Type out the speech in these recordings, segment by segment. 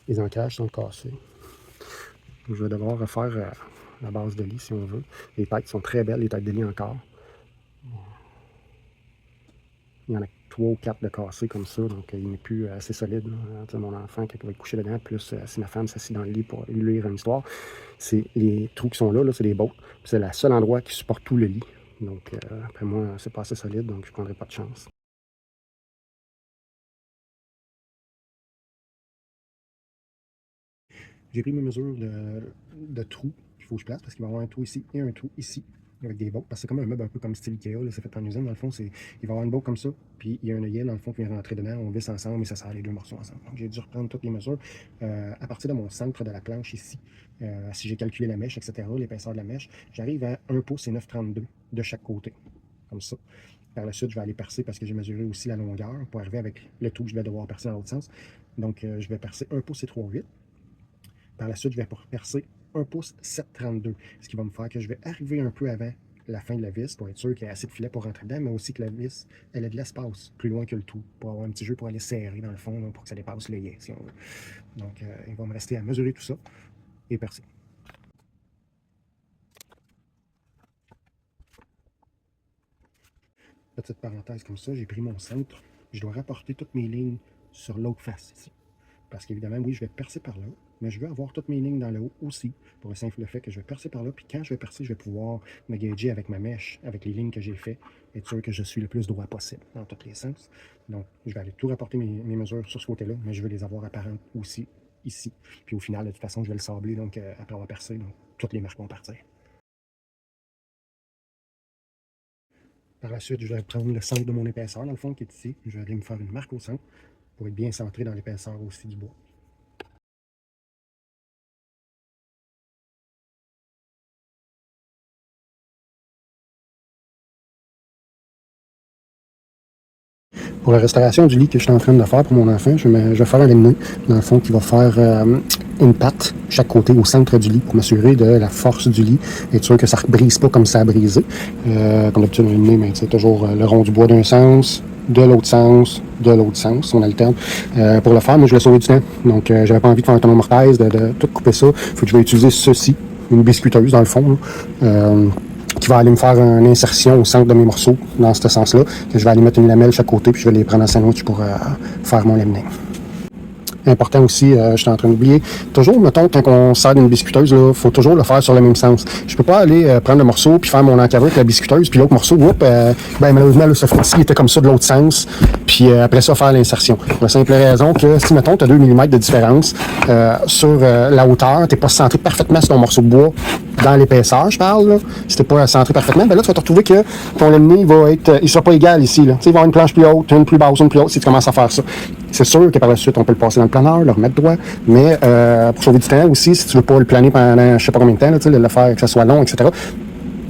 Les ancrages sont cassés. Je vais devoir refaire la base de lit si on veut. Les têtes sont très belles, les têtes de lit encore. Il y en a 3 ou 4 de cassés comme ça, donc il n'est plus assez solide. Mon enfant, quand il va être couché dedans, plus si ma femme s'assied dans le lit pour lui lire une histoire, c'est les trous qui sont là c'est des bottes. C'est le seul endroit qui supporte tout le lit. Donc, après moi, c'est pas assez solide, donc je ne prendrai pas de chance. J'ai pris mes mesures de trous qu'il faut que je place parce qu'il va y avoir un trou ici et un trou ici avec des bottes. Parce que c'est comme un meuble un peu comme style Ikea, c'est fait en usine. Dans le fond, il va y avoir une botte comme ça, puis il y a un œillet dans le fond qui vient rentrer dedans. On visse ensemble et ça sert les deux morceaux ensemble. Donc j'ai dû reprendre toutes les mesures à partir de mon centre de la planche ici. Si j'ai calculé la mèche, etc., l'épaisseur de la mèche, j'arrive à 1 pouce et 9,32 de chaque côté, comme ça. Par la suite, je vais aller percer parce que j'ai mesuré aussi la longueur pour arriver avec le trou que je vais devoir percer dans l'autre sens. Donc, je vais percer 1 pouce et 3,8. Par la suite, je vais percer 1 pouce 7,32, ce qui va me faire que je vais arriver un peu avant la fin de la vis pour être sûr qu'il y a assez de filet pour rentrer dedans, mais aussi que la vis, elle a de l'espace plus loin que le tout, pour avoir un petit jeu pour aller serrer dans le fond, là, pour que ça dépasse l'œillet, si on veut. Donc, il va me rester à mesurer tout ça et percer. Petite parenthèse comme ça, j'ai pris mon centre. Je dois rapporter toutes mes lignes sur l'autre face ici. Parce qu'évidemment, oui, je vais percer par là, mais je veux avoir toutes mes lignes dans le haut aussi, pour le simple fait que je vais percer par là, puis quand je vais percer, je vais pouvoir me gager avec ma mèche, avec les lignes que j'ai fait, être sûr que je suis le plus droit possible dans tous les sens. Donc, je vais aller tout rapporter mes mesures sur ce côté-là, mais je veux les avoir apparentes aussi ici. Puis au final, de toute façon, je vais le sabler, donc après avoir percé, donc toutes les marques vont partir. Par la suite, je vais prendre le centre de mon épaisseur, dans le fond, qui est ici. Je vais aller me faire une marque au centre pour être bien centré dans l'épaisseur aussi du bois. Pour la restauration du lit que je suis en train de faire pour mon enfant, je vais faire un laminat, dans le fond, qui va faire une patte chaque côté au centre du lit pour m'assurer de la force du lit et être sûr que ça ne brise pas comme ça a brisé. Comme d'habitude, un laminat, c'est toujours le rond du bois d'un sens, de l'autre sens, on alterne. Pour le faire, moi, je voulais sauver du temps. Donc, j'avais pas envie de faire un tonneau mortaise, de tout couper ça. Il faut que je vais utiliser ceci, une biscuiteuse, dans le fond, qui va aller me faire une insertion au centre de mes morceaux, dans ce sens-là, que je vais aller mettre une lamelle de chaque côté, puis je vais les prendre en sandwich pour faire mon lamining. Important aussi, je suis en train d'oublier, toujours, mettons, quand on sert d'une biscuiteuse, il faut toujours le faire sur le même sens. Je peux pas aller prendre le morceau puis faire mon encadré avec la biscuiteuse, puis l'autre morceau, malheureusement, là, ce fois-ci, il était comme ça de l'autre sens, puis après ça, faire l'insertion. Pour la simple raison que si, mettons, tu as 2 mm de différence sur la hauteur, tu n'es pas centré parfaitement sur ton morceau de bois dans l'épaisseur, je parle, là. Si tu n'es pas centré parfaitement, ben là, tu vas te retrouver que ton laminé il sera pas égal ici, là. Tu sais, il va y avoir une planche plus haute, une plus basse, une plus haute, si tu commences à faire ça. C'est sûr que par la suite, on peut le passer dans le planeur, le remettre droit, mais pour sauver du temps aussi, si tu veux pas le planer pendant je sais pas combien de temps, là, le faire que ça soit long, etc.,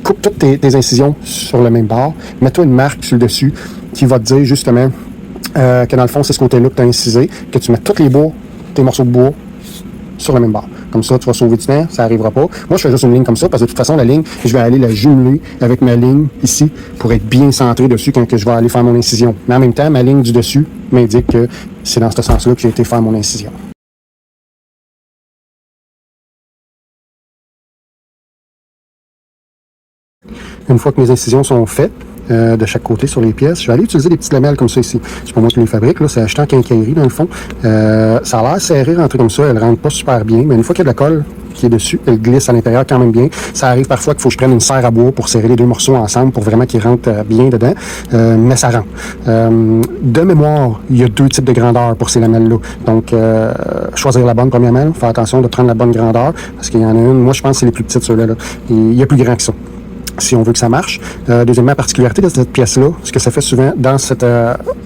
coupe toutes tes incisions sur le même bord, mets-toi une marque sur le dessus qui va te dire justement que dans le fond, c'est ce côté-là que tu as incisé, que tu mets tous les bois, tes morceaux de bois sur le même bord. Comme ça, tu vas sauver du temps, ça n'arrivera pas. Moi, je fais juste une ligne comme ça, parce que de toute façon, la ligne, je vais aller la jumeler avec ma ligne ici pour être bien centré dessus quand je vais aller faire mon incision. Mais en même temps, ma ligne du dessus m'indique que c'est dans ce sens-là que j'ai été faire mon incision. Une fois que mes incisions sont faites, de chaque côté sur les pièces, je vais aller utiliser des petites lamelles comme ça ici. C'est pas moi qui les fabrique, là, c'est acheté en quincaillerie dans le fond. Ça a l'air serré rentré comme ça, elle rentre pas super bien, mais une fois qu'il y a de la colle qui est dessus, elle glisse à l'intérieur quand même bien. Ça arrive parfois qu'il faut que je prenne une serre à bois pour serrer les deux morceaux ensemble pour vraiment qu'ils rentrent bien dedans, mais ça rentre. De mémoire, il y a 2 types de grandeur pour ces lamelles-là. Donc, choisir la bonne premièrement, faire attention de prendre la bonne grandeur, parce qu'il y en a une, moi je pense que c'est les plus petites ceux-là. Là. Il y a plus grand que ça, si on veut que ça marche. Deuxièmement, la particularité de cette pièce-là, ce que ça fait souvent dans cette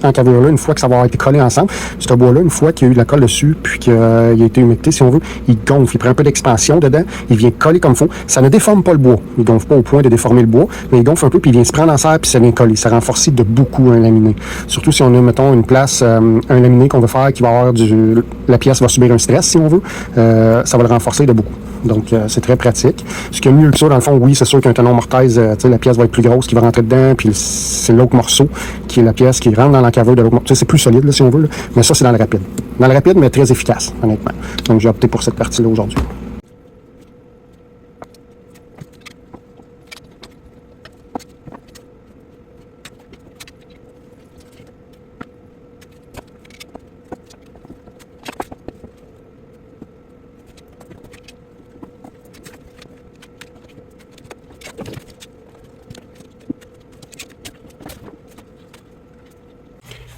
encadrure-là, une fois que ça va avoir été collé ensemble, ce bois-là, une fois qu'il y a eu de la colle dessus, puis qu'il a été humecté, si on veut, il gonfle, il prend un peu d'expansion dedans, il vient coller comme il faut. Ça ne déforme pas le bois. Il gonfle pas au point de déformer le bois, mais il gonfle un peu, puis il vient se prendre en serre, puis ça vient coller. Ça renforce de beaucoup un laminé. Surtout si on a, mettons, une place, un laminé qu'on veut faire, qui va avoir la pièce va subir un stress, si on veut, ça va le renforcer de beaucoup. Donc, c'est très pratique. Ce qui est mieux que ça, dans le fond, oui, c'est sûr qu'un tenon mortaise, la pièce va être plus grosse qui va rentrer dedans, puis c'est l'autre morceau qui est la pièce qui rentre dans l'encaveur de l'autre morceau. C'est plus solide, là, si on veut, là. Mais ça, c'est dans le rapide. Dans le rapide, mais très efficace, honnêtement. Donc, j'ai opté pour cette partie-là aujourd'hui.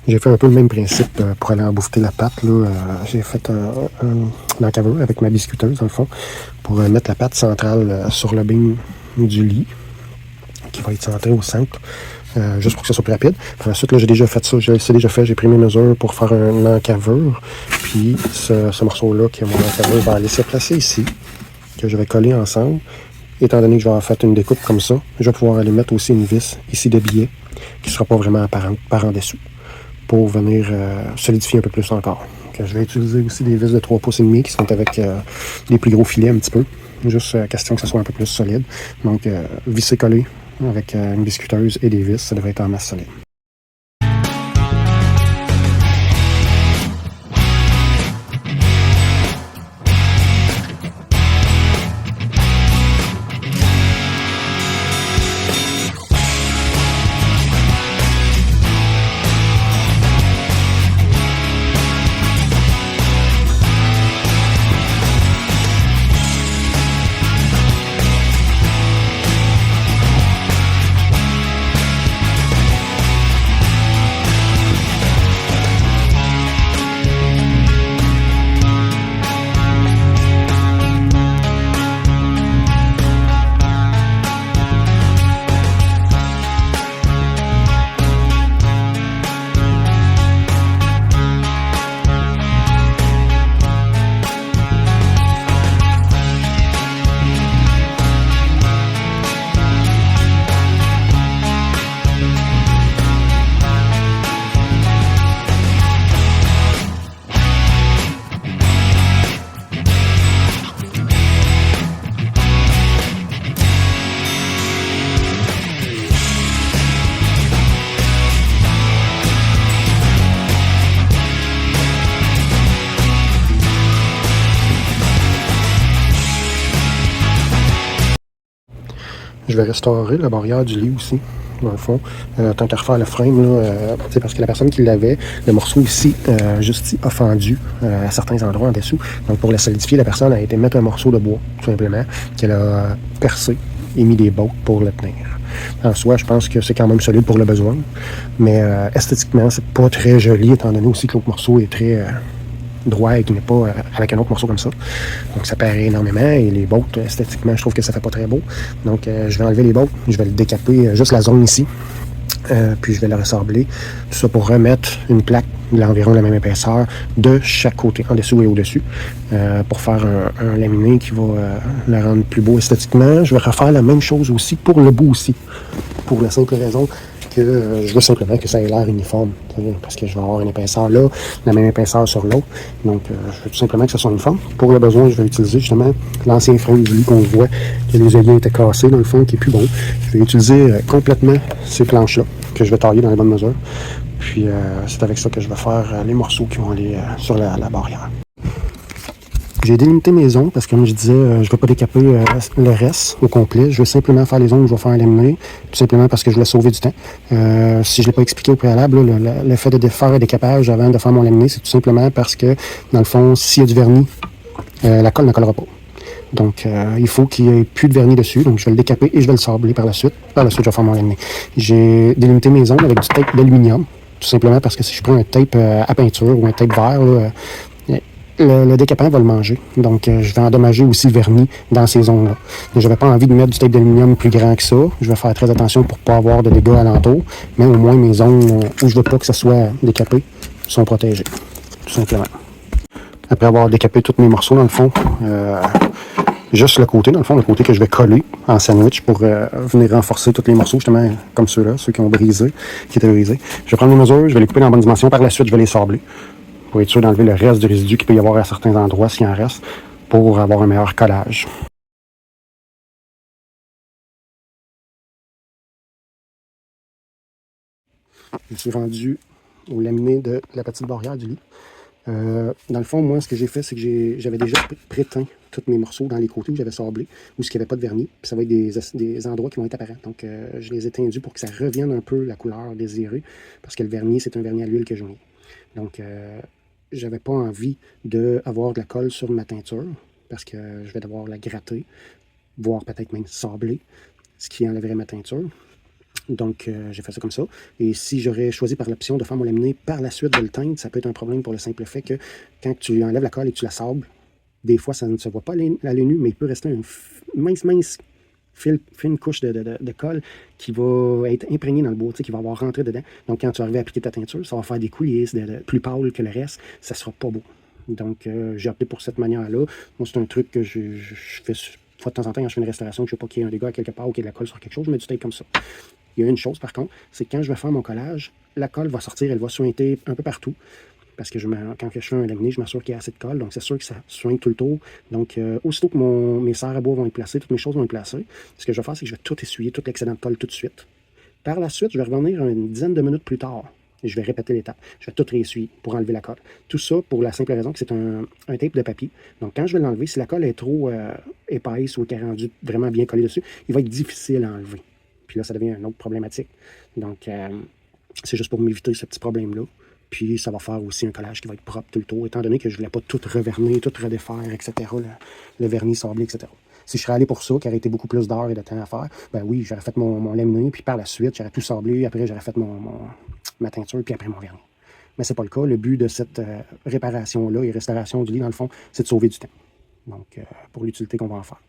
J'ai fait un peu le même principe pour aller embouffeter la pâte. J'ai fait un encaveur avec ma biscuiteuse, dans le fond, pour mettre la pâte centrale sur le beam du lit, qui va être centré au centre, juste pour que ça soit plus rapide. Par la suite, là, j'ai déjà fait ça, c'est déjà fait, j'ai pris mes mesures pour faire un encaveur. Puis ce morceau-là, qui est mon encaveur, va aller se placer ici, que je vais coller ensemble. Étant donné que je vais en faire une découpe comme ça, je vais pouvoir aller mettre aussi une vis ici de billet, qui ne sera pas vraiment apparente par en dessous, pour venir solidifier un peu plus encore. Donc, je vais utiliser aussi des vis de 3 pouces et demi qui sont avec des plus gros filets un petit peu. Juste question que ça soit un peu plus solide. Donc, visser collé avec une biscuiteuse et des vis, ça devrait être en masse solide. Je vais restaurer la barrière du lit aussi, dans le fond, tant qu'à refaire le frame, parce que la personne qui l'avait, le morceau ici, juste ici, a fendu à certains endroits en dessous. Donc pour le solidifier, la personne a été mettre un morceau de bois, tout simplement, qu'elle a percé et mis des bottes pour le tenir. En soi, je pense que c'est quand même solide pour le besoin, mais esthétiquement, c'est pas très joli, étant donné aussi que l'autre morceau est très droit et qui n'est pas avec un autre morceau comme ça. Donc ça paraît énormément et les bottes, esthétiquement, je trouve que ça fait pas très beau. Donc je vais enlever les bottes, je vais le décaper, juste la zone ici, puis je vais le ressembler. Tout ça pour remettre une plaque d'environ la même épaisseur de chaque côté, en dessous et au-dessus, pour faire un laminé qui va le rendre plus beau esthétiquement. Je vais refaire la même chose aussi pour le bout aussi, pour la simple raison que je veux simplement que ça ait l'air uniforme, parce que je vais avoir une épaisseur là, la même épaisseur sur l'autre. Donc, je veux tout simplement que ça soit uniforme. Pour le besoin, je vais utiliser justement l'ancien frame du lit qu'on voit, que les œillets étaient cassés dans le fond, qui est plus bon. Je vais utiliser complètement ces planches-là, que je vais tailler dans les bonnes mesures. Puis, c'est avec ça que je vais faire les morceaux qui vont aller sur la barrière. J'ai délimité mes zones parce que, comme je disais, je ne vais pas décaper le reste au complet. Je vais simplement faire les zones où je vais faire un laminé, tout simplement parce que je voulais sauver du temps. Si je ne l'ai pas expliqué au préalable, le fait de faire un décapage avant de faire mon laminé, c'est tout simplement parce que, dans le fond, s'il y a du vernis, la colle ne collera pas. Donc, il faut qu'il n'y ait plus de vernis dessus. Donc, je vais le décaper et je vais le sabler par la suite. Par la suite, je vais faire mon laminé. J'ai délimité mes zones avec du tape d'aluminium, tout simplement parce que si je prends un tape à peinture ou un tape vert, là, le décapant va le manger. Donc, je vais endommager aussi le vernis dans ces zones-là. Je n'avais pas envie de mettre du tape d'aluminium plus grand que ça. Je vais faire très attention pour ne pas avoir de dégâts alentour. Mais au moins, mes zones où je ne veux pas que ça soit décapé sont protégées. Tout simplement. Après avoir décapé tous mes morceaux, dans le fond, juste le côté, dans le fond, le côté que je vais coller en sandwich pour venir renforcer tous les morceaux, justement, comme ceux-là, ceux qui ont brisé, qui étaient brisés. Je vais prendre les mesures, je vais les couper dans la bonne dimension. Par la suite, je vais les sabler, pour être sûr d'enlever le reste du résidu qu'il peut y avoir à certains endroits, s'il en reste, pour avoir un meilleur collage. Je suis rendu au laminé de la petite barrière du lit. Dans le fond, moi, ce que j'ai fait, c'est que j'avais déjà préteint tous mes morceaux dans les côtés où j'avais sablé, où il n'y avait pas de vernis. Puis ça va être des endroits qui vont être apparents. Donc, je les ai tendus pour que ça revienne un peu la couleur désirée, parce que le vernis, c'est un vernis à l'huile que j'ai mis. Donc, j'avais pas envie d'avoir de la colle sur ma teinture, parce que je vais devoir la gratter, voire peut-être même sabler, ce qui enlèverait ma teinture. Donc, j'ai fait ça comme ça. Et si j'aurais choisi par l'option de faire mon laminé par la suite de le teindre, ça peut être un problème pour le simple fait que quand tu enlèves la colle et que tu la sables, des fois, ça ne se voit pas à l'œil nu, mais il peut rester une mince fine couche de colle qui va être imprégnée dans le bois, qui va avoir rentré dedans. Donc, quand tu arrives à appliquer ta teinture, ça va faire des coulisses plus pâles que le reste. Ça ne sera pas beau. Donc, j'ai opté pour cette manière-là. Moi, c'est un truc que je fais de temps en temps quand je fais une restauration, que je ne veux pas qu'il y ait un dégât quelque part ou qu'il y ait de la colle sur quelque chose, je mets du tape comme ça. Il y a une chose, par contre, c'est que quand je vais faire mon collage, la colle va sortir, elle va suinter un peu partout. Parce que quand je fais un laminé, je m'assure qu'il y a assez de colle. Donc, c'est sûr que ça soigne tout le tour. Donc, aussitôt que mes serres à bois vont être placées, toutes mes choses vont être placées, ce que je vais faire, c'est que je vais tout essuyer, tout l'excédent de colle tout de suite. Par la suite, je vais revenir une dizaine de minutes plus tard. Et je vais répéter l'étape. Je vais tout réessuyer pour enlever la colle. Tout ça pour la simple raison que c'est un tape de papier. Donc, quand je vais l'enlever, si la colle est trop épaisse ou qu'elle est rendue vraiment bien collée dessus, il va être difficile à enlever. Puis là, ça devient une autre problématique. Donc, c'est juste pour m'éviter ce petit problème-là. Puis, ça va faire aussi un collage qui va être propre tout le tour, étant donné que je ne voulais pas tout revernir, tout redéfaire, etc., le vernis sablé, etc. Si je serais allé pour ça, qui aurait été beaucoup plus d'heures et de temps à faire, ben oui, j'aurais fait mon laminé, puis par la suite, j'aurais tout sablé, après j'aurais fait ma teinture, puis après mon vernis. Mais c'est pas le cas. Le but de cette réparation-là et restauration du lit, dans le fond, c'est de sauver du temps. Donc, pour l'utilité qu'on va en faire.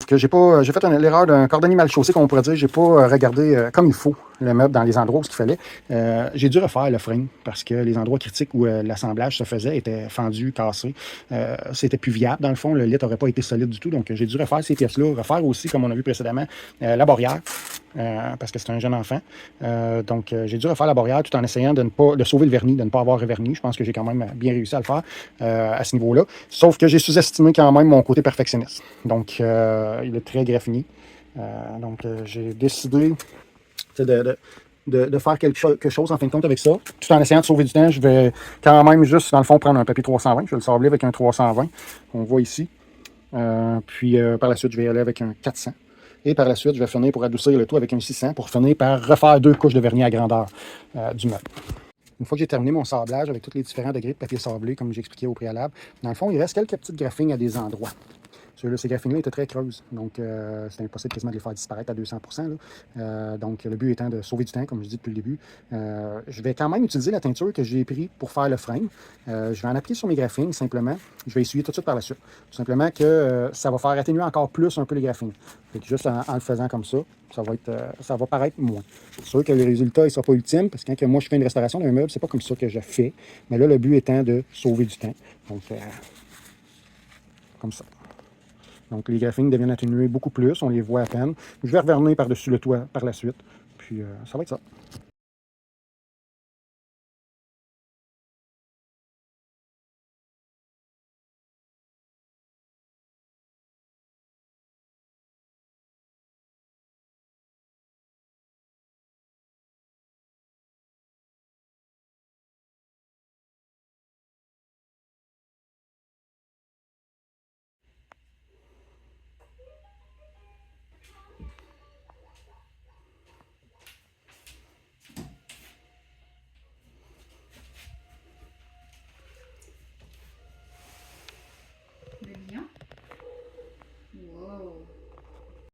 Que j'ai fait l'erreur d'un cordonnier mal chaussé, comme on pourrait dire. J'ai pas regardé comme il faut le meuble dans les endroits où ce qu'il fallait. J'ai dû refaire le frame parce que les endroits critiques où l'assemblage se faisait étaient fendus, cassés. C'était plus viable dans le fond. Le lit n'aurait pas été solide du tout. Donc j'ai dû refaire ces pièces-là, refaire aussi, comme on a vu précédemment, la barrière. Parce que c'est un jeune enfant. Donc, j'ai dû refaire la barrière tout en essayant de sauver le vernis, de ne pas avoir reverni. Je pense que j'ai quand même bien réussi à le faire à ce niveau-là. Sauf que j'ai sous-estimé quand même mon côté perfectionniste. Donc, il est très graffiné. Donc, j'ai décidé de faire quelque chose en fin de compte avec ça. Tout en essayant de sauver du temps, je vais quand même juste, dans le fond, prendre un papier 320. Je vais le sabler avec un 320. On voit ici. Puis, par la suite, je vais y aller avec un 400. Et par la suite, je vais finir pour adoucir le tout avec un 600 pour finir par refaire 2 couches de vernis à grandeur du meuble. Une fois que j'ai terminé mon sablage avec tous les différents degrés de papier sablé, comme j'expliquais au préalable, dans le fond, il reste quelques petites graphines à des endroits. Ces graphines-là étaient très creuses, donc c'était impossible quasiment de les faire disparaître à 200%. Donc, le but étant de sauver du temps, comme je dis depuis le début. Je vais quand même utiliser la teinture que j'ai prise pour faire le frame. Je vais en appliquer sur mes graphines, simplement. Je vais essuyer tout de suite par la suite. Tout simplement que ça va faire atténuer encore plus un peu les graphines. Donc, juste en le faisant comme ça, ça va paraître moins. C'est sûr que le résultat ne sera pas ultime, parce que quand moi je fais une restauration d'un meuble, c'est pas comme ça que je fais. Mais là, le but étant de sauver du temps. Donc, comme ça. Donc, les graphines deviennent atténuées beaucoup plus, on les voit à peine. Je vais revernir par-dessus le toit par la suite, puis ça va être ça.